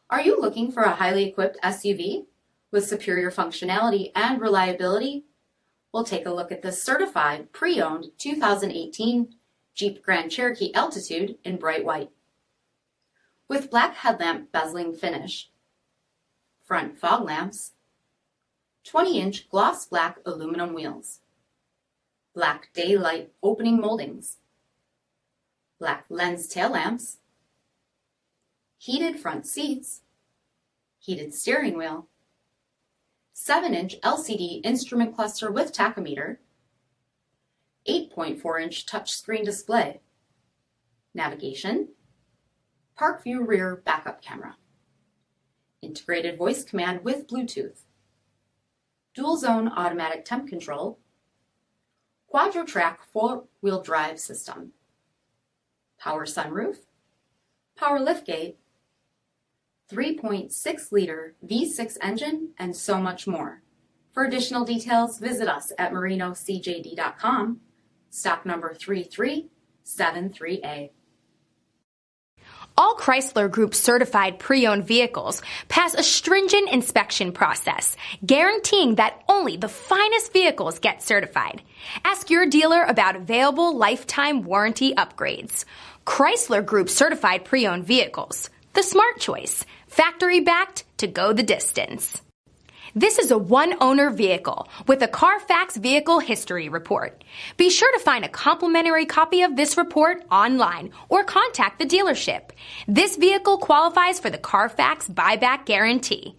Are you looking for a highly equipped SUV with superior functionality and reliability? We'll take a look at this certified pre-owned 2018 Jeep Grand Cherokee Altitude in bright white. With black headlamp bezeling finish, front fog lamps, 20-inch gloss black aluminum wheels, black daylight opening moldings, black lens tail lamps, heated front seats, heated steering wheel, 7-inch LCD instrument cluster with tachometer, 8.4-inch touchscreen display, navigation, park view rear backup camera, integrated voice command with Bluetooth, dual zone automatic temp control, QUADRA-TRAC 4-wheel drive system, power sunroof, power liftgate, 3.6-liter V6 engine, and so much more. For additional details, visit us at marinocjd.com, stock number 3373A. All Chrysler Group certified pre-owned vehicles pass a stringent inspection process, guaranteeing that only the finest vehicles get certified. Ask your dealer about available lifetime warranty upgrades. Chrysler Group certified pre-owned vehicles, the smart choice, factory backed to go the distance. This is a one-owner vehicle with a CARFAX vehicle history report. Be sure to find a complimentary copy of this report online or contact the dealership. This vehicle qualifies for the CARFAX buyback guarantee.